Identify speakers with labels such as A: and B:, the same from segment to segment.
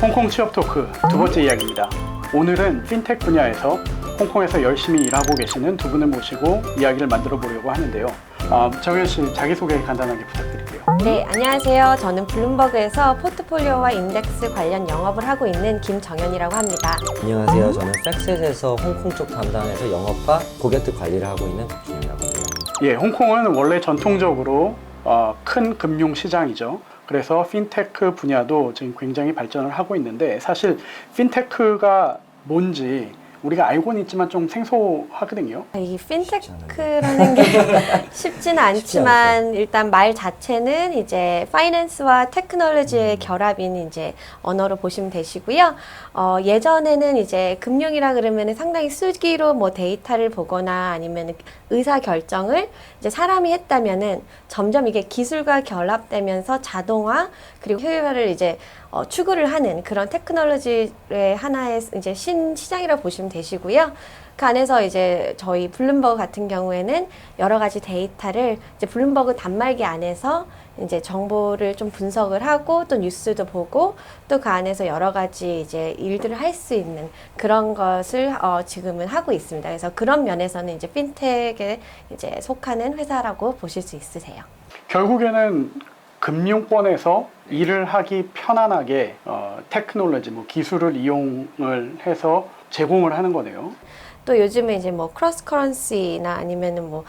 A: 홍콩 취업 토크 두 번째 이야기입니다. 오늘은 핀텍 분야에서 홍콩에서 열심히 일하고 계시는 두 분을 모시고 이야기를 만들어 보려고 하는데요. 정현 씨 자기소개 간단하게 부탁드릴게요.
B: 네, 안녕하세요. 저는 블룸버그에서 포트폴리오와 인덱스 관련 영업을 하고 있는 김정현이라고 합니다.
C: 안녕하세요. 저는 팩셋에서 홍콩 쪽 담당해서 영업과 고객들 관리를 하고 있는 박준이라고 합니다.
A: 예, 홍콩은 원래 전통적으로 큰 금융 시장이죠. 그래서 핀테크 분야도 지금 굉장히 발전을 하고 있는데 사실 핀테크가 뭔지 우리가 알고는 있지만 좀 생소하거든요.
B: 이 핀테크라는 게 쉽지는 않지만 일단 말 자체는 이제 파이낸스와 테크놀로지의 결합인 이제 언어로 보시면 되시고요. 예전에는 이제 금융이라 그러면 상당히 수기로 뭐 데이터를 보거나 아니면 의사 결정을 이제 사람이 했다면은 점점 이게 기술과 결합되면서 자동화 그리고 효율화를 이제 추구를 하는 그런 테크놀로지의 하나의 이제 신시장이라고 보시면 되시고요. 그 안에서 이제 저희 블룸버그 같은 경우에는 여러 가지 데이터를 이제 블룸버그 단말기 안에서 이제 정보를 좀 분석을 하고 또 뉴스도 보고 또 그 안에서 여러 가지 이제 일들을 할 수 있는 그런 것을 지금은 하고 있습니다. 그래서 그런 면에서는 이제 핀텍에 이제 속하는 회사라고 보실 수 있으세요.
A: 결국에는 금융권에서 일을 하기 편안하게 테크놀로지, 기술을 이용을 해서 제공을 하는 거네요.
B: 또 요즘에 이제 뭐 크로스 커런시나 아니면은 뭐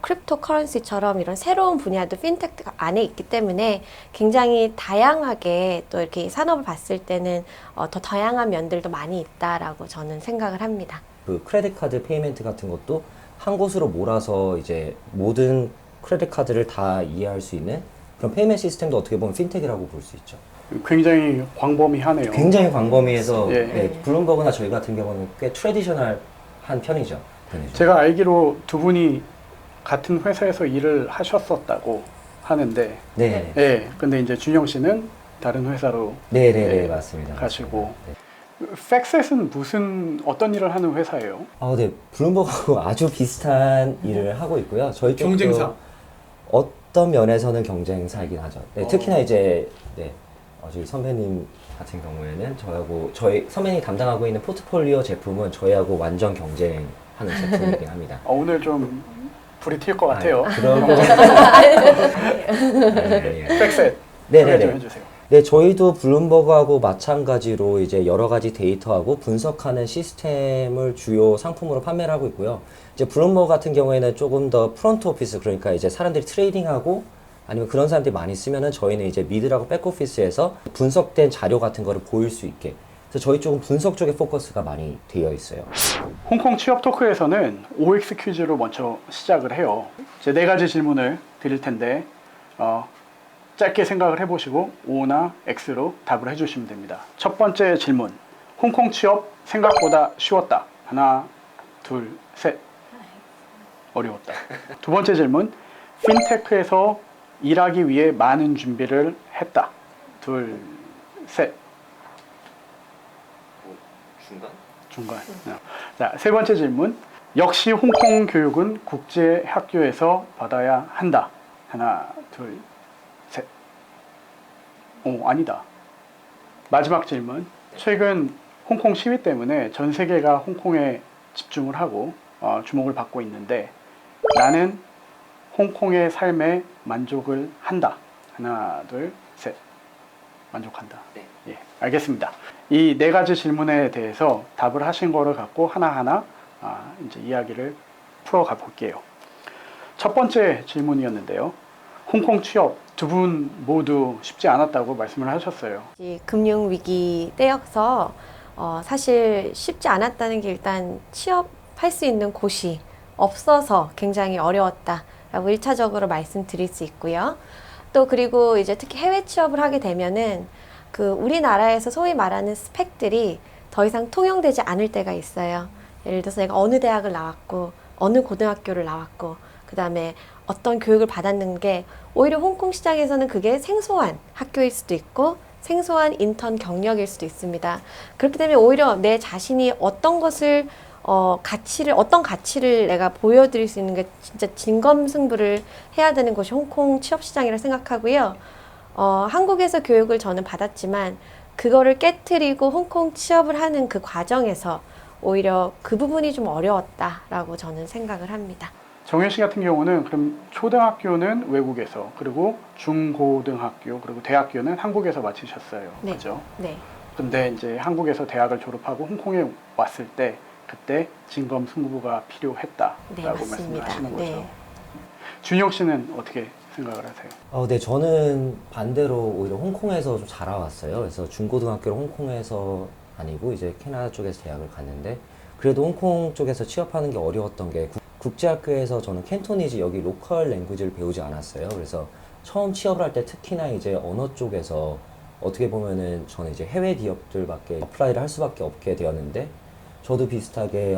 B: 크립토 커런시처럼 이런 새로운 분야도 핀텍 안에 있기 때문에 굉장히 다양하게 또 이렇게 산업을 봤을 때는 더 다양한 면들도 많이 있다라고 저는 생각을 합니다.
C: 그 크레딧 카드 페이먼트 같은 것도 한 곳으로 몰아서 이제 모든 크레딧 카드를 다 이해할 수 있는 그런 페이먼트 시스템도 어떻게 보면 핀텍이라고 볼 수 있죠.
A: 굉장히 광범위하네요.
C: 굉장히 광범위해서
A: 예.
C: 네, 블룸버그나 저희 같은 경우는 꽤 트레디셔널한 편이죠.
A: 제가 알기로 두 분이 같은 회사에서 일을 하셨었다고 하는데,
C: 네,
A: 예, 근데 이제 준영 씨는 다른 회사로
C: 네, 맞습니다.
A: 가시고.
C: 네.
A: 팩셋은 어떤 일을 하는 회사예요?
C: 네, 블룸버그하고 아주 비슷한 일을 하고 있고요. 저희 쪽도
A: 경쟁사.
C: 어떤 면에서는 경쟁사이긴 하죠. 네, 특히나 이제 저희 선배님 같은 경우에는 저희 선배님이 담당하고 있는 포트폴리오 제품은 저희하고 완전 경쟁하는 제품이긴 합니다.
A: 오늘 좀 불이 튈 것 같아요.
C: 그러고
A: 팩셋 소개 좀 해주세요.
C: 네, 저희도 블룸버그하고 마찬가지로 이제 여러 가지 데이터하고 분석하는 시스템을 주요 상품으로 판매를 하고 있고요. 이제 블룸버그 같은 경우에는 조금 더 프론트 오피스, 그러니까 이제 사람들이 트레이딩하고 아니면 그런 사람들이 많이 쓰면은 저희는 이제 미드라고 백오피스에서 분석된 자료 같은 거를 보일 수 있게. 그래서 저희 쪽은 분석 쪽에 포커스가 많이 되어 있어요.
A: 홍콩 취업 토크에서는 OX 퀴즈로 먼저 시작을 해요. 이제 4가지 질문을 드릴 텐데 짧게 생각을 해보시고 O나 X로 답을 해주시면 됩니다. 첫 번째 질문. 홍콩 취업 생각보다 쉬웠다. 하나, 둘, 셋. 어려웠다. 두 번째 질문. 핀테크에서 일하기 위해 많은 준비를 했다. 둘, 셋. 중간. 자, 세 번째 질문. 역시 홍콩 교육은 국제 학교에서 받아야 한다. 하나, 둘, 셋. 아니다. 마지막 질문. 최근 홍콩 시위 때문에 전 세계가 홍콩에 집중을 하고 주목을 받고 있는데 나는 홍콩의 삶에 만족을 한다. 하나, 둘, 셋. 만족한다.
C: 네.
A: 예, 알겠습니다. 이 4가지 질문에 대해서 답을 하신 거를 갖고 하나하나 이제 이야기를 풀어가 볼게요. 첫 번째 질문이었는데요. 홍콩 취업 두 분 모두 쉽지 않았다고 말씀을 하셨어요.
B: 금융 위기 때여서 사실 쉽지 않았다는 게 일단 취업할 수 있는 곳이 없어서 굉장히 어려웠다라고 1차적으로 말씀드릴 수 있고요. 또 그리고 이제 특히 해외 취업을 하게 되면은 그 우리나라에서 소위 말하는 스펙들이 더 이상 통용되지 않을 때가 있어요. 예를 들어서 내가 어느 대학을 나왔고 어느 고등학교를 나왔고 그 다음에 어떤 교육을 받았는 게 오히려 홍콩 시장에서는 그게 생소한 학교일 수도 있고 생소한 인턴 경력일 수도 있습니다. 그렇기 때문에 오히려 내 자신이 어떤 가치를 내가 보여드릴 수 있는 게 진짜 진검승부를 해야 되는 것이 홍콩 취업 시장이라 생각하고요. 한국에서 교육을 저는 받았지만 그거를 깨트리고 홍콩 취업을 하는 그 과정에서 오히려 그 부분이 좀 어려웠다라고 저는 생각을 합니다.
A: 정현 씨 같은 경우는 그럼 초등학교는 외국에서, 그리고 중고등학교, 그리고 대학교는 한국에서 마치셨어요.
B: 네.
A: 그죠?
B: 네.
A: 근데 이제 한국에서 대학을 졸업하고 홍콩에 왔을 때 그때 진검승부가 필요했다라고
B: 네,
A: 말씀을
B: 맞습니다.
A: 하시는 거죠.
B: 네.
A: 준혁 씨는 어떻게 생각을 하세요?
C: 네, 저는 반대로 오히려 홍콩에서 좀 자라왔어요. 그래서 중고등학교를 홍콩에서 아니고 이제 캐나다 쪽에서 대학을 갔는데, 그래도 홍콩 쪽에서 취업하는 게 어려웠던 게 국제학교에서 저는 캔토니즈 여기 로컬 랭귀지를 배우지 않았어요. 그래서 처음 취업을 할 때 특히나 이제 언어 쪽에서 어떻게 보면은 저는 이제 해외 기업들밖에 어플라이를 할 수밖에 없게 되었는데, 저도 비슷하게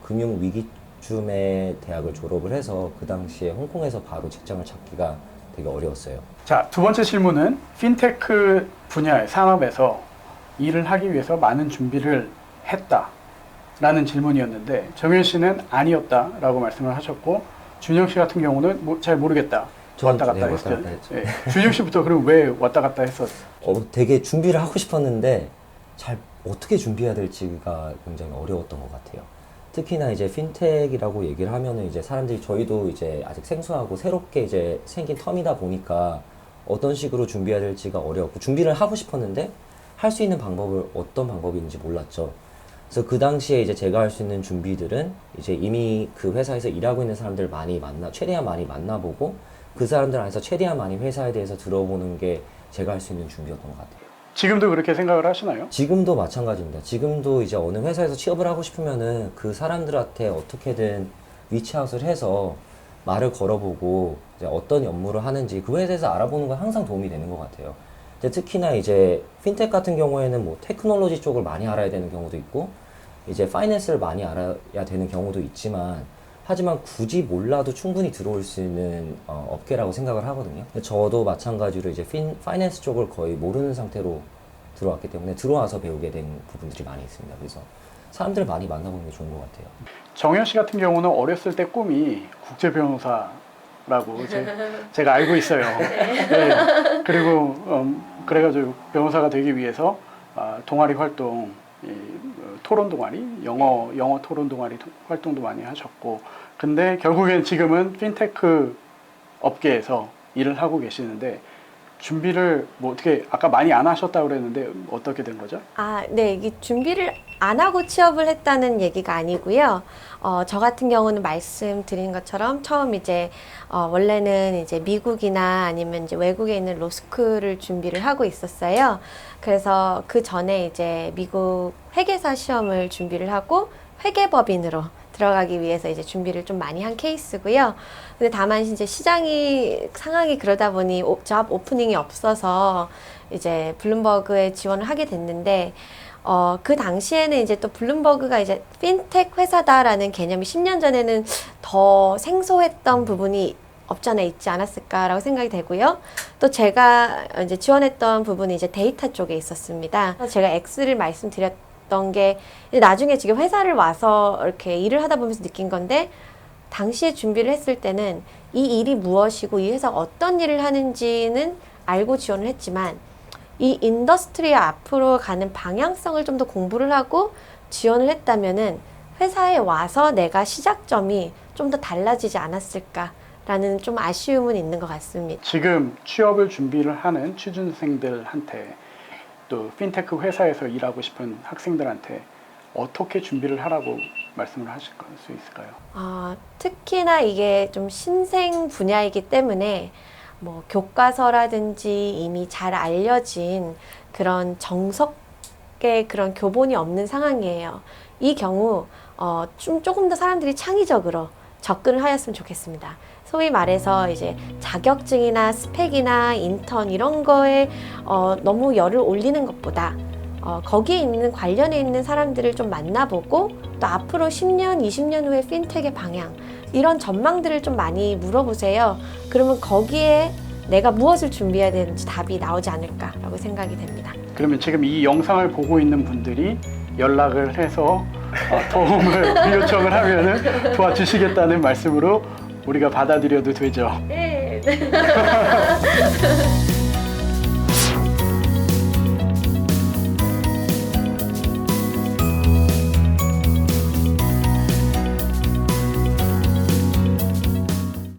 C: 금융 위기쯤에 대학을 졸업을 해서 그 당시에 홍콩에서 바로 직장을 찾기가 되게 어려웠어요.
A: 자, 두 번째 질문은 핀테크 분야의 산업에서 일을 하기 위해서 많은 준비를 했다라는 질문이었는데, 정현 씨는 아니었다라고 말씀을 하셨고, 준혁 씨 같은 경우는 잘 모르겠다. 왔다 갔다
C: 네,
A: 했죠.
C: 왔다 갔다 했죠.
A: 네. 준혁 씨부터 그럼 왜 왔다 갔다 했었죠?
C: 되게 준비를 하고 싶었는데 잘 어떻게 준비해야 될지가 굉장히 어려웠던 것 같아요. 특히나 이제 핀텍이라고 얘기를 하면은 이제 사람들이, 저희도 이제 아직 생소하고 새롭게 이제 생긴 텀이다 보니까 어떤 식으로 준비해야 될지가 어려웠고, 준비를 하고 싶었는데 할 수 있는 방법을 어떤 방법이 있는지 몰랐죠. 그래서 그 당시에 이제 제가 할 수 있는 준비들은 이제 이미 그 회사에서 일하고 있는 사람들 최대한 많이 만나보고 그 사람들 안에서 최대한 많이 회사에 대해서 들어보는 게 제가 할 수 있는 준비였던 것 같아요.
A: 지금도 그렇게 생각을 하시나요?
C: 지금도 마찬가지입니다. 지금도 이제 어느 회사에서 취업을 하고 싶으면은 그 사람들한테 어떻게든 위치아웃을 해서 말을 걸어보고 이제 어떤 업무를 하는지 그 회사에서 알아보는 건 항상 도움이 되는 것 같아요. 이제 특히나 이제 핀텍 같은 경우에는 뭐 테크놀로지 쪽을 많이 알아야 되는 경우도 있고, 이제 파이낸스를 많이 알아야 되는 경우도 있지만, 하지만 굳이 몰라도 충분히 들어올 수 있는 업계라고 생각을 하거든요. 저도 마찬가지로 이제 파이낸스 쪽을 거의 모르는 상태로 들어왔기 때문에 들어와서 배우게 된 부분들이 많이 있습니다. 그래서 사람들을 많이 만나보는 게 좋은 것 같아요.
A: 정현 씨 같은 경우는 어렸을 때 꿈이 국제 변호사라고 제가 알고 있어요. 네. 그리고 그래가지고 변호사가 되기 위해서 동아리 활동, 토론 동아리, 영어 토론 동아리 활동도 많이 하셨고, 근데 결국엔 지금은 핀테크 업계에서 일을 하고 계시는데, 준비를 뭐 어떻게 아까 많이 안 하셨다고 그랬는데 어떻게 된 거죠?
B: 네, 이게 준비를 안 하고 취업을 했다는 얘기가 아니고요. 저 같은 경우는 말씀드린 것처럼 처음 이제 원래는 이제 미국이나 아니면 이제 외국에 있는 로스쿨을 준비를 하고 있었어요. 그래서 그 전에 이제 미국 회계사 시험을 준비를 하고 회계법인으로 들어가기 위해서 이제 준비를 좀 많이 한 케이스고요. 근데 다만 이제 상황이 그러다 보니 잡 오프닝이 없어서 이제 블룸버그에 지원을 하게 됐는데, 그 당시에는 이제 또 블룸버그가 이제 핀텍 회사다라는 개념이 10년 전에는 더 생소했던 부분이 없잖아 있지 않았을까라고 생각이 되고요. 또 제가 이제 지원했던 부분이 이제 데이터 쪽에 있었습니다. 제가 X를 말씀드렸던 게 나중에 지금 회사를 와서 이렇게 일을 하다 보면서 느낀 건데, 당시에 준비를 했을 때는 이 일이 무엇이고 이 회사가 어떤 일을 하는지는 알고 지원을 했지만, 이 인더스트리에 앞으로 가는 방향성을 좀 더 공부를 하고 지원을 했다면은 회사에 와서 내가 시작점이 좀 더 달라지지 않았을까라는 좀 아쉬움은 있는 것 같습니다.
A: 지금 취업을 준비를 하는 취준생들한테, 또 핀테크 회사에서 일하고 싶은 학생들한테 어떻게 준비를 하라고 말씀을 하실 수 있을까요?
B: 특히나 이게 좀 신생 분야이기 때문에 뭐 교과서라든지 이미 잘 알려진 그런 정석의 그런 교본이 없는 상황이에요. 이 경우 조금 더 사람들이 창의적으로 접근을 하였으면 좋겠습니다. 소위 말해서 이제 자격증이나 스펙이나 인턴 이런 거에 너무 열을 올리는 것보다 거기에 있는 관련해 있는 사람들을 좀 만나보고, 또 앞으로 10년, 20년 후에 핀텍의 방향, 이런 전망들을 좀 많이 물어보세요. 그러면 거기에 내가 무엇을 준비해야 되는지 답이 나오지 않을까라고 생각이 됩니다.
A: 그러면 지금 이 영상을 보고 있는 분들이 연락을 해서 도움을 요청을 하면은 도와주시겠다는 말씀으로 우리가 받아들여도 되죠?
B: 네.